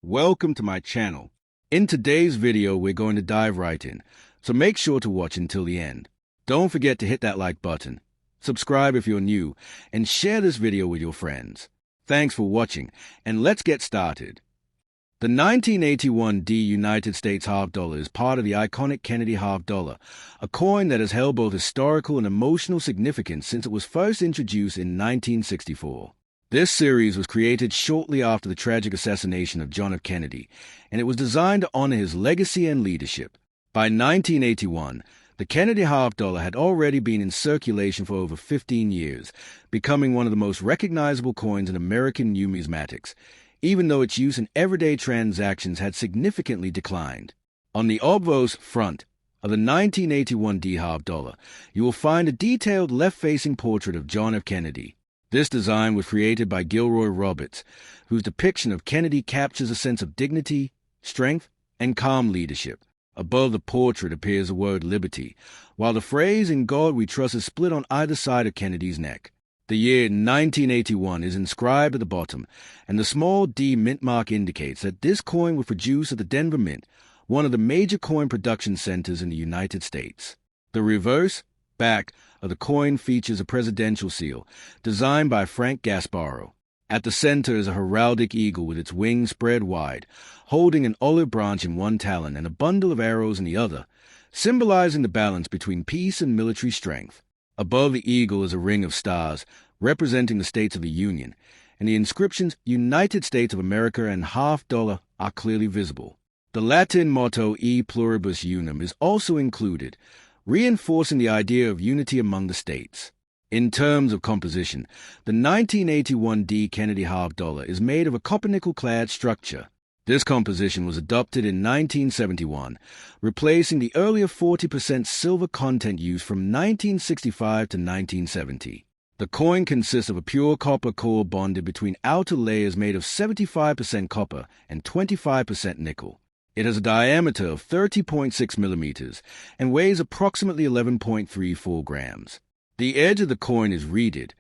Welcome to my channel. In today's video, we're going to dive right in, so make sure to watch until the end. Don't forget to hit that like button, subscribe if you're new, and share this video with your friends. Thanks for watching, and let's get started. The 1981 United States half dollar is part of the iconic Kennedy half dollar, a coin that has held both historical and emotional significance since it was first introduced in 1964. This series was created shortly after the tragic assassination of John F. Kennedy, and it was designed to honor his legacy and leadership. By 1981, the Kennedy half dollar had already been in circulation for over 15 years, becoming one of the most recognizable coins in American numismatics, even though its use in everyday transactions had significantly declined. On the obverse front of the 1981 half dollar, you will find a detailed left-facing portrait of John F. Kennedy. This design was created by Gilroy Roberts, whose depiction of Kennedy captures a sense of dignity, strength, and calm leadership. Above the portrait appears the word liberty, while the phrase "In God We Trust" is split on either side of Kennedy's neck. The year 1981 is inscribed at the bottom, and the small D mint mark indicates that this coin was produced at the Denver Mint, one of the major coin production centers in the United States. The reverse back of the coin features a presidential seal, designed by Frank Gasparro. At the center is a heraldic eagle with its wings spread wide, holding an olive branch in one talon and a bundle of arrows in the other, symbolizing the balance between peace and military strength. Above the eagle is a ring of stars, representing the states of the Union, and the inscriptions United States of America and half dollar are clearly visible. The Latin motto E pluribus unum is also included, reinforcing the idea of unity among the states. In terms of composition, the 1981 Kennedy half dollar is made of a copper-nickel-clad structure. This composition was adopted in 1971, replacing the earlier 40% silver content used from 1965 to 1970. The coin consists of a pure copper core bonded between outer layers made of 75% copper and 25% nickel. It has a diameter of 30.6 millimeters and weighs approximately 11.34 grams. The edge of the coin is reeded,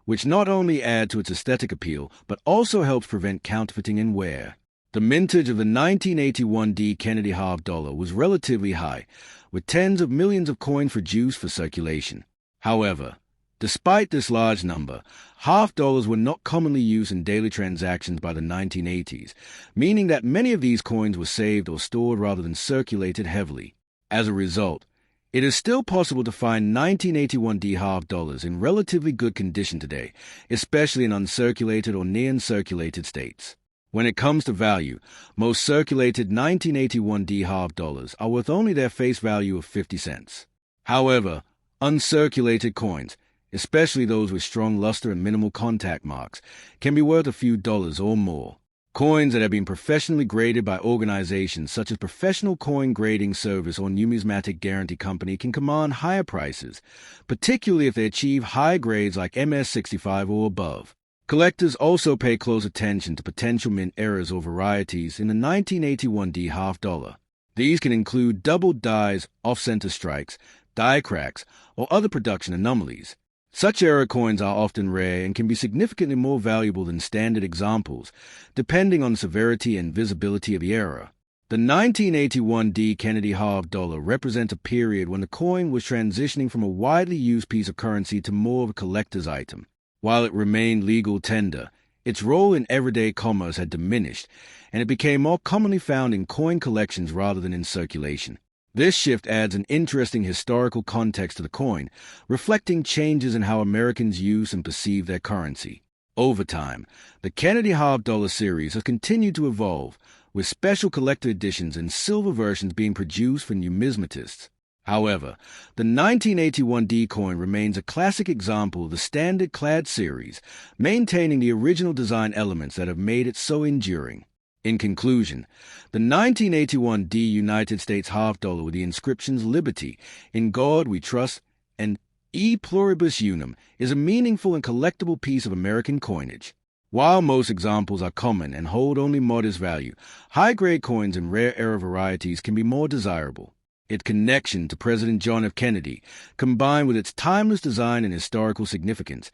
which not only adds to its aesthetic appeal, but also helps prevent counterfeiting and wear. The mintage of the 1981 Kennedy half dollar was relatively high, with tens of millions of coins produced for circulation. However, despite this large number, half dollars were not commonly used in daily transactions by the 1980s, meaning that many of these coins were saved or stored rather than circulated heavily. As a result, it is still possible to find 1981 half dollars in relatively good condition today, especially in uncirculated or near-uncirculated states. When it comes to value, most circulated 1981 half dollars are worth only their face value of 50 cents. However, uncirculated coins, especially those with strong luster and minimal contact marks, can be worth a few dollars or more. Coins that have been professionally graded by organizations such as Professional Coin Grading Service or Numismatic Guarantee Company can command higher prices, particularly if they achieve high grades like MS65 or above. Collectors also pay close attention to potential mint errors or varieties in the 1981 half dollar. These can include doubled dies, off-center strikes, die cracks, or other production anomalies. Such error coins are often rare and can be significantly more valuable than standard examples, depending on the severity and visibility of the error. The 1981 Kennedy half dollar represents a period when the coin was transitioning from a widely used piece of currency to more of a collector's item. While it remained legal tender, its role in everyday commerce had diminished, and it became more commonly found in coin collections rather than in circulation. This shift adds an interesting historical context to the coin, reflecting changes in how Americans use and perceive their currency. Over time, the Kennedy half dollar series has continued to evolve, with special collector editions and silver versions being produced for numismatists. However, the 1981 coin remains a classic example of the standard clad series, maintaining the original design elements that have made it so enduring. In conclusion, the 1981 United States half dollar with the inscriptions Liberty, In God We Trust, and E pluribus unum is a meaningful and collectible piece of American coinage. While most examples are common and hold only modest value, high-grade coins and rare error varieties can be more desirable. Its connection to President John F. Kennedy, combined with its timeless design and historical significance,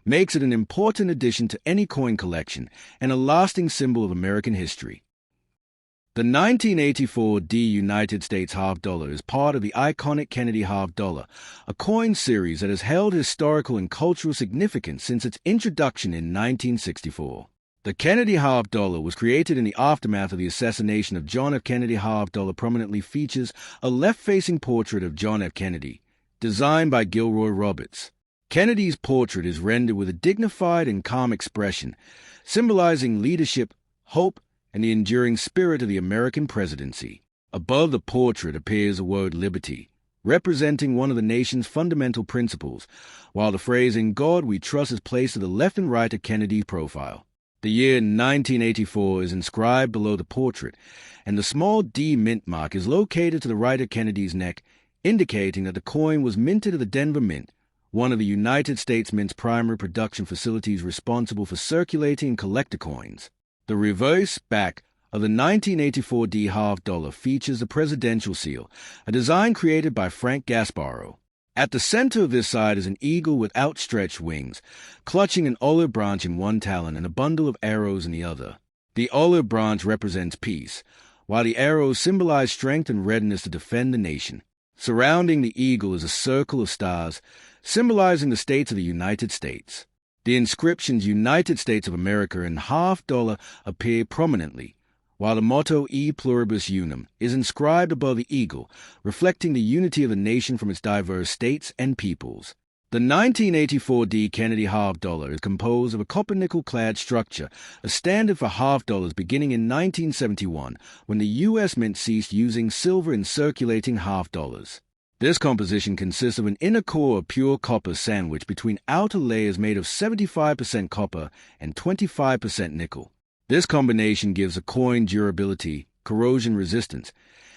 makes it an important addition to any coin collection and a lasting symbol of American history. The 1984 United States half dollar is part of the iconic Kennedy half dollar, a coin series that has held historical and cultural significance since its introduction in 1964. The Kennedy half dollar was created in the aftermath of the assassination of John F. Kennedy. Half dollar prominently features a left-facing portrait of John F. Kennedy, designed by Gilroy Roberts. Kennedy's portrait is rendered with a dignified and calm expression, symbolizing leadership, hope, and the enduring spirit of the American presidency. Above the portrait appears the word liberty, representing one of the nation's fundamental principles, while the phrase "In God We Trust" is placed to the left and right of Kennedy's profile. The year 1984 is inscribed below the portrait, and the small D mint mark is located to the right of Kennedy's neck, indicating that the coin was minted at the Denver Mint, one of the United States Mint's primary production facilities responsible for circulating and collector coins. The reverse back of the 1984 half dollar features the presidential seal, a design created by Frank Gasparro. At the center of this side is an eagle with outstretched wings, clutching an olive branch in one talon and a bundle of arrows in the other. The olive branch represents peace, while the arrows symbolize strength and readiness to defend the nation. Surrounding the eagle is a circle of stars, symbolizing the states of the United States. The inscriptions United States of America and half dollar appear prominently, while the motto E Pluribus Unum is inscribed above the eagle, reflecting the unity of the nation from its diverse states and peoples. The 1984 Kennedy half dollar is composed of a copper-nickel-clad structure, a standard for half dollars beginning in 1971, when the U.S. Mint ceased using silver in circulating half dollars. This composition consists of an inner core of pure copper sandwiched between outer layers made of 75% copper and 25% nickel. This combination gives a coin durability, corrosion resistance,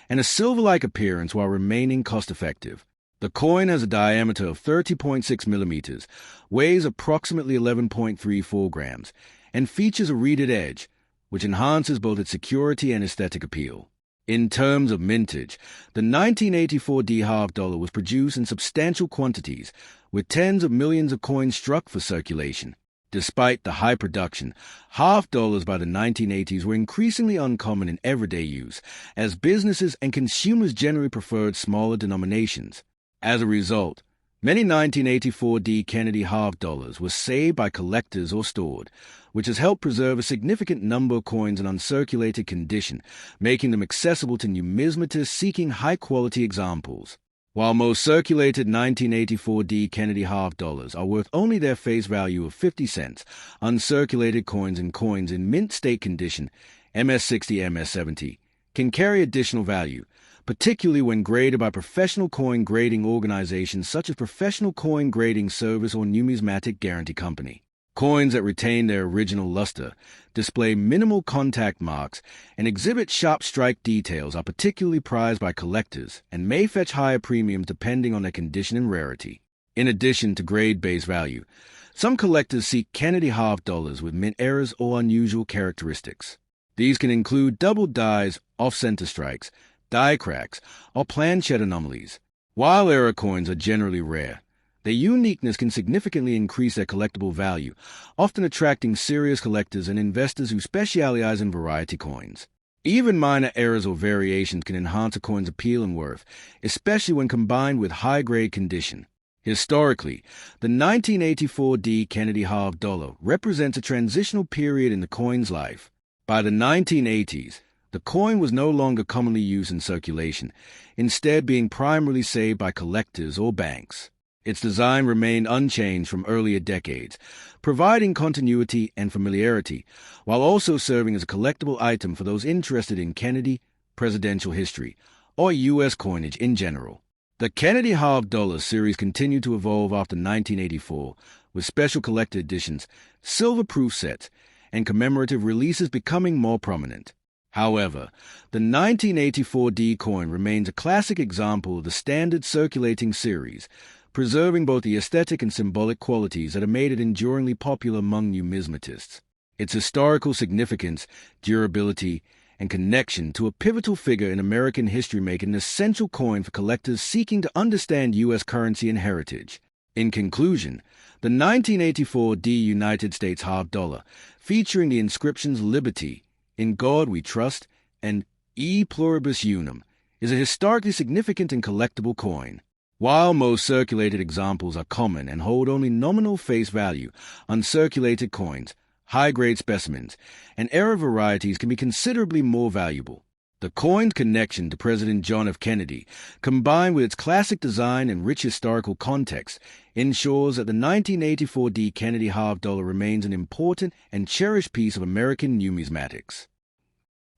and a silver-like appearance while remaining cost-effective. The coin has a diameter of 30.6 millimeters, weighs approximately 11.34 grams, and features a reeded edge, which enhances both its security and aesthetic appeal. In terms of mintage, the 1984 half dollar was produced in substantial quantities, with tens of millions of coins struck for circulation. Despite the high production, half dollars by the 1980s were increasingly uncommon in everyday use, as businesses and consumers generally preferred smaller denominations. As a result, many 1984 Kennedy half dollars were saved by collectors or stored, which has helped preserve a significant number of coins in uncirculated condition, making them accessible to numismatists seeking high-quality examples. While most circulated 1984 Kennedy half dollars are worth only their face value of 50 cents, uncirculated coins and coins in mint state condition, MS-60, MS-70, can carry additional value, particularly when graded by professional coin grading organizations such as Professional Coin Grading Service or Numismatic Guarantee Company. Coins that retain their original luster, display minimal contact marks, and exhibit sharp strike details are particularly prized by collectors and may fetch higher premiums depending on their condition and rarity. In addition to grade-based value, some collectors seek Kennedy half dollars with mint errors or unusual characteristics. These can include double dies, off-center strikes, die cracks, or planchet anomalies. While error coins are generally rare, their uniqueness can significantly increase their collectible value, often attracting serious collectors and investors who specialize in variety coins. Even minor errors or variations can enhance a coin's appeal and worth, especially when combined with high-grade condition. Historically, the 1984 Kennedy half dollar represents a transitional period in the coin's life. By the 1980s, the coin was no longer commonly used in circulation, instead being primarily saved by collectors or banks. Its design remained unchanged from earlier decades, providing continuity and familiarity, while also serving as a collectible item for those interested in Kennedy, presidential history, or U.S. coinage in general. The Kennedy half dollar series continued to evolve after 1984, with special collector editions, silver-proof sets, and commemorative releases becoming more prominent. However, the 1984 coin remains a classic example of the standard circulating series, preserving both the aesthetic and symbolic qualities that have made it enduringly popular among numismatists. Its historical significance, durability, and connection to a pivotal figure in American history make it an essential coin for collectors seeking to understand U.S. currency and heritage. In conclusion, the 1984 United States half dollar, featuring the inscriptions Liberty, In God We Trust, and E pluribus unum, is a historically significant and collectible coin. While most circulated examples are common and hold only nominal face value, uncirculated coins, high-grade specimens, and era varieties can be considerably more valuable. The coin's connection to President John F. Kennedy, combined with its classic design and rich historical context, ensures that the 1984 D Kennedy half dollar remains an important and cherished piece of American numismatics.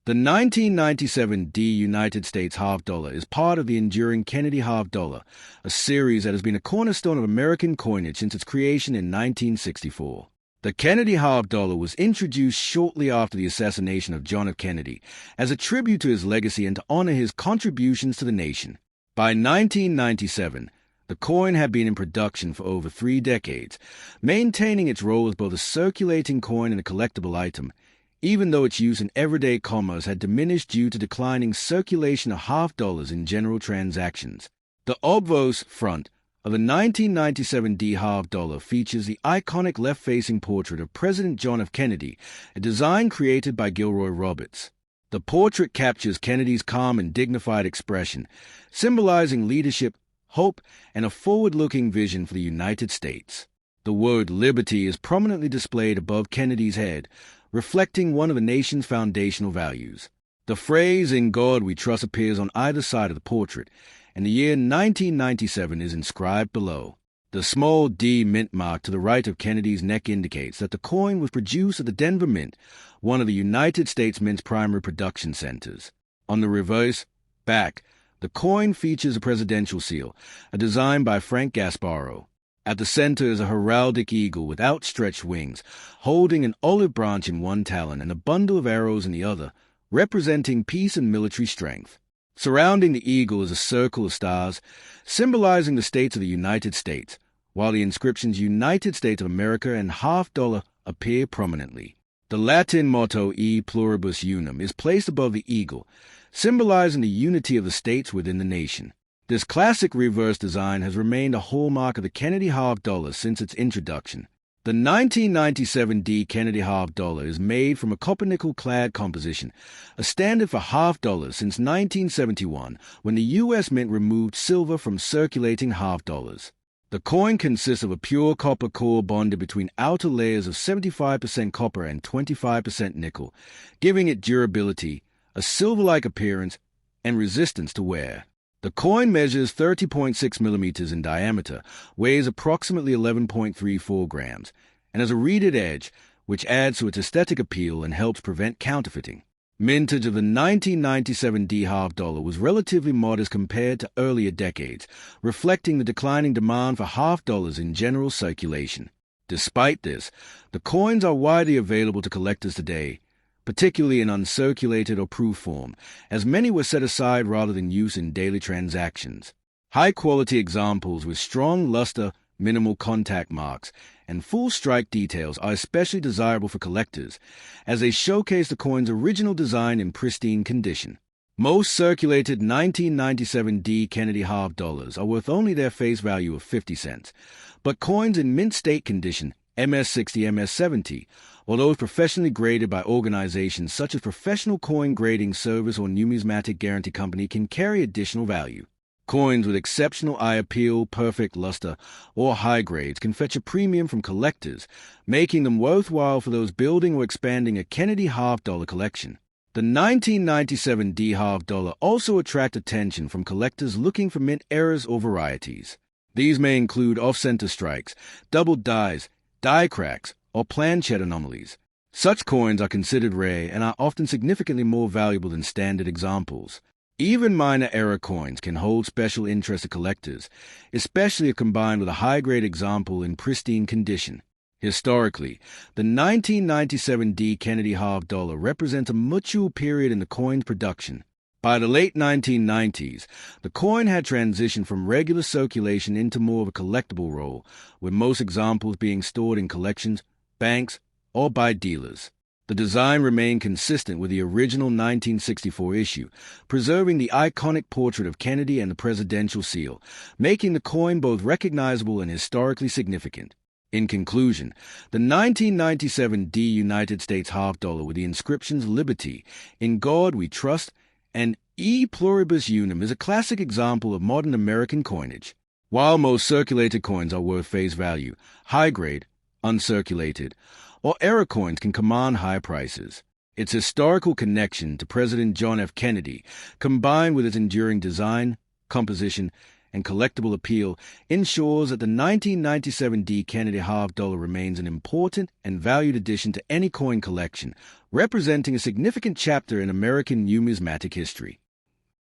The 1997 D United States half dollar is part of the enduring Kennedy half dollar, a series that has been a cornerstone of American coinage since its creation in 1964. The Kennedy half dollar was introduced shortly after the assassination of John F. Kennedy as a tribute to his legacy and to honor his contributions to the nation. By 1997, the coin had been in production for over 3 decades, maintaining its role as both a circulating coin and a collectible item, even though its use in everyday commerce had diminished due to declining circulation of half dollars in general transactions. The obverse front of the 1997 D half dollar features the iconic left-facing portrait of President John F. Kennedy, a design created by Gilroy Roberts. The portrait captures Kennedy's calm and dignified expression, symbolizing leadership, hope, and a forward-looking vision for the United States. The word liberty is prominently displayed above Kennedy's head, reflecting one of the nation's foundational values. The phrase, "In God We Trust," appears on either side of the portrait, and the year 1997 is inscribed below. The small D mint mark to the right of Kennedy's neck indicates that the coin was produced at the Denver Mint, one of the United States Mint's primary production centers. On the reverse back, the coin features a presidential seal, a design by Frank Gasparro. At the center is a heraldic eagle with outstretched wings, holding an olive branch in one talon and a bundle of arrows in the other, representing peace and military strength. Surrounding the eagle is a circle of stars, symbolizing the states of the United States, while the inscriptions United States of America and half dollar appear prominently. The Latin motto E pluribus unum is placed above the eagle, symbolizing the unity of the states within the nation. This classic reverse design has remained a hallmark of the Kennedy half dollar since its introduction. The 1997 D Kennedy half dollar is made from a copper-nickel-clad composition, a standard for half dollars since 1971, when the U.S. Mint removed silver from circulating half dollars. The coin consists of a pure copper core bonded between outer layers of 75% copper and 25% nickel, giving it durability, a silver-like appearance, and resistance to wear. The coin measures 30.6 millimeters in diameter, weighs approximately 11.34 grams, and has a reeded edge, which adds to its aesthetic appeal and helps prevent counterfeiting. Mintage of the 1997 D half dollar was relatively modest compared to earlier decades, reflecting the declining demand for half dollars in general circulation. Despite this, the coins are widely available to collectors today, particularly in uncirculated or proof form, as many were set aside rather than used in daily transactions. High-quality examples with strong luster, minimal contact marks, and full strike details are especially desirable for collectors, as they showcase the coin's original design in pristine condition. Most circulated 1997 D Kennedy half dollars are worth only their face value of 50 cents, but coins in mint state condition, MS-60, MS-70, or those professionally graded by organizations such as Professional Coin Grading Service or Numismatic Guarantee Company, can carry additional value. Coins with exceptional eye appeal, perfect luster, or high grades can fetch a premium from collectors, making them worthwhile for those building or expanding a Kennedy half-dollar collection. The 1997 D half-dollar also attract attention from collectors looking for mint errors or varieties. These may include off-center strikes, double dies, die cracks, or planchet anomalies. Such coins are considered rare and are often significantly more valuable than standard examples. Even minor error coins can hold special interest to collectors, especially if combined with a high-grade example in pristine condition. Historically, the 1997 D Kennedy half dollar represents a mature period in the coin's production. By the late 1990s, the coin had transitioned from regular circulation into more of a collectible role, with most examples being stored in collections, banks, or by dealers. The design remained consistent with the original 1964 issue, preserving the iconic portrait of Kennedy and the presidential seal, making the coin both recognizable and historically significant. In conclusion, the 1997 D United States half dollar with the inscriptions "Liberty, in God We Trust," and E pluribus unum is a classic example of modern American coinage. While most circulated coins are worth face value, high-grade, uncirculated, or error coins can command high prices. Its historical connection to President John F. Kennedy, combined with its enduring design, composition, and collectible appeal, ensures that the 1997 D. Kennedy half dollar remains an important and valued addition to any coin collection, representing a significant chapter in American numismatic history.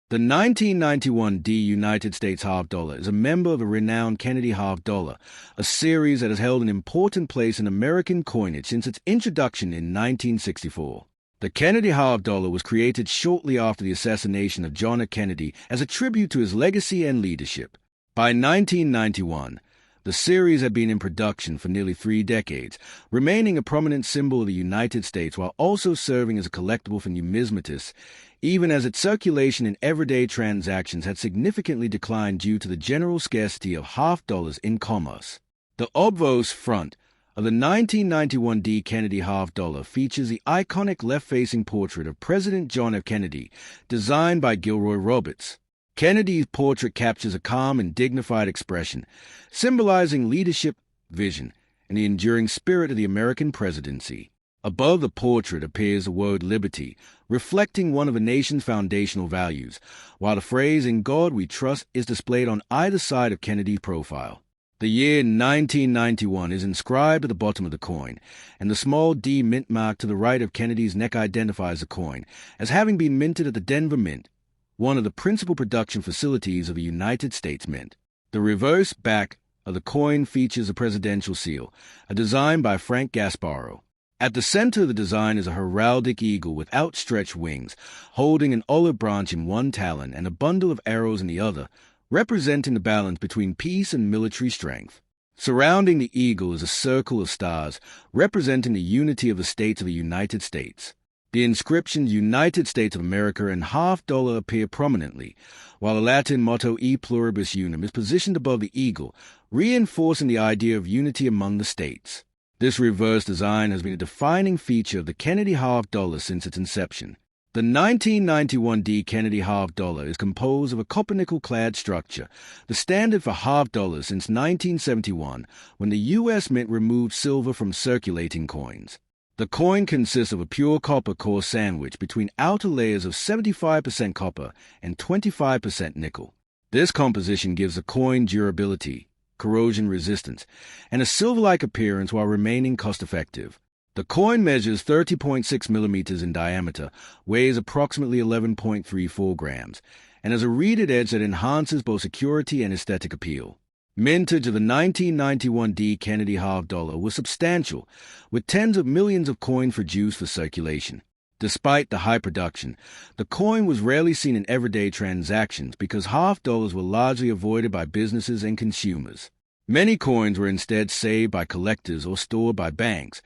The 1991 D. United States half dollar is a member of the renowned Kennedy half dollar, a series that has held an important place in American coinage since its introduction in 1964. The Kennedy half dollar was created shortly after the assassination of John F. Kennedy as a tribute to his legacy and leadership. By 1991, the series had been in production for nearly 3 decades, remaining a prominent symbol of the United States while also serving as a collectible for numismatists, even as its circulation in everyday transactions had significantly declined due to the general scarcity of half dollars in commerce. The obverse front of the 1991 D. Kennedy half dollar features the iconic left-facing portrait of President John F. Kennedy, designed by Gilroy Roberts. Kennedy's portrait captures a calm and dignified expression, symbolizing leadership, vision, and the enduring spirit of the American presidency. Above the portrait appears the word liberty, reflecting one of the nation's foundational values, while the phrase "In God We Trust" is displayed on either side of Kennedy's profile. The year 1991 is inscribed at the bottom of the coin, and the small D mint mark to the right of Kennedy's neck identifies the coin as having been minted at the Denver Mint, one of the principal production facilities of the United States Mint. The reverse back of the coin features a presidential seal, a design by Frank Gasparro. At the center of the design is a heraldic eagle with outstretched wings, holding an olive branch in one talon and a bundle of arrows in the other, representing the balance between peace and military strength. Surrounding the eagle is a circle of stars, representing the unity of the states of the United States. The inscriptions United States of America and half dollar appear prominently, while the Latin motto E pluribus unum is positioned above the eagle, reinforcing the idea of unity among the states. This reverse design has been a defining feature of the Kennedy half dollar since its inception. The 1991 D. Kennedy half dollar is composed of a copper-nickel-clad structure, the standard for half dollars since 1971, when the U.S. Mint removed silver from circulating coins. The coin consists of a pure copper core sandwich between outer layers of 75% copper and 25% nickel. This composition gives the coin durability, corrosion resistance, and a silver-like appearance while remaining cost-effective. The coin measures 30.6 millimeters in diameter, weighs approximately 11.34 grams, and has a reeded edge that enhances both security and aesthetic appeal. Mintage of the 1991 D. Kennedy half dollar was substantial, with tens of millions of coins produced for circulation. Despite the high production, the coin was rarely seen in everyday transactions because half dollars were largely avoided by businesses and consumers. Many coins were instead saved by collectors or stored by banks,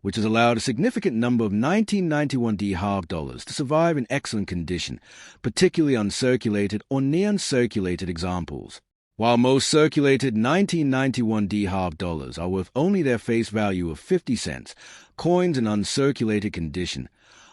which has allowed a significant number of 1991 D half dollars to survive in excellent condition, particularly uncirculated or near-uncirculated examples. While most circulated 1991 D half dollars are worth only their face value of 50 cents, coins in uncirculated condition,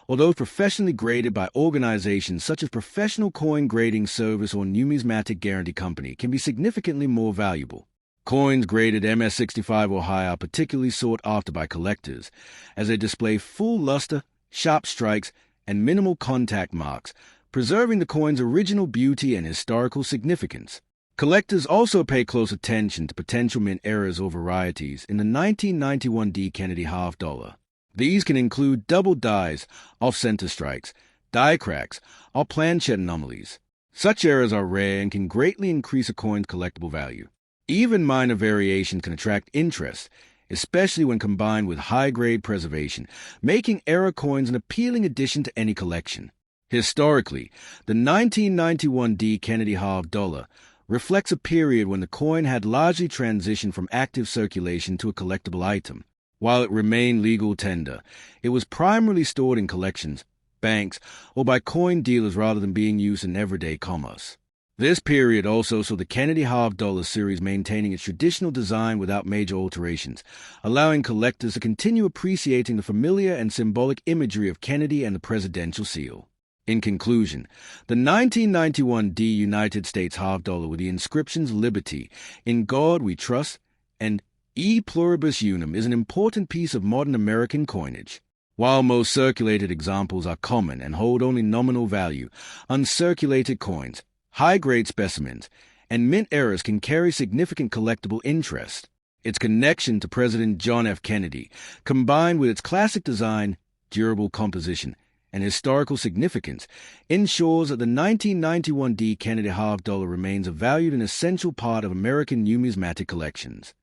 although professionally graded by organizations such as Professional Coin Grading Service or Numismatic Guarantee Company, can be significantly more valuable. Coins graded MS65 or higher are particularly sought after by collectors, as they display full luster, sharp strikes, and minimal contact marks, preserving the coin's original beauty and historical significance. Collectors also pay close attention to potential mint errors or varieties in the 1991 D. Kennedy half dollar. These can include double dies, off-center strikes, die cracks, or planchette anomalies. Such errors are rare and can greatly increase a coin's collectible value. Even minor variations can attract interest, especially when combined with high-grade preservation, making error coins an appealing addition to any collection. Historically, the 1991 D. Kennedy half dollar reflects a period when the coin had largely transitioned from active circulation to a collectible item. While it remained legal tender, it was primarily stored in collections, banks, or by coin dealers rather than being used in everyday commerce. This period also saw the Kennedy half dollar series maintaining its traditional design without major alterations, allowing collectors to continue appreciating the familiar and symbolic imagery of Kennedy and the presidential seal. In conclusion, the 1991 D United States half dollar with the inscriptions Liberty, In God We Trust, and E Pluribus Unum is an important piece of modern American coinage. While most circulated examples are common and hold only nominal value, uncirculated coins, high-grade specimens, and mint errors can carry significant collectible interest. Its connection to President John F. Kennedy, combined with its classic design, durable composition, and historical significance, ensures that the 1991 D Kennedy half dollar remains a valued and essential part of American numismatic collections.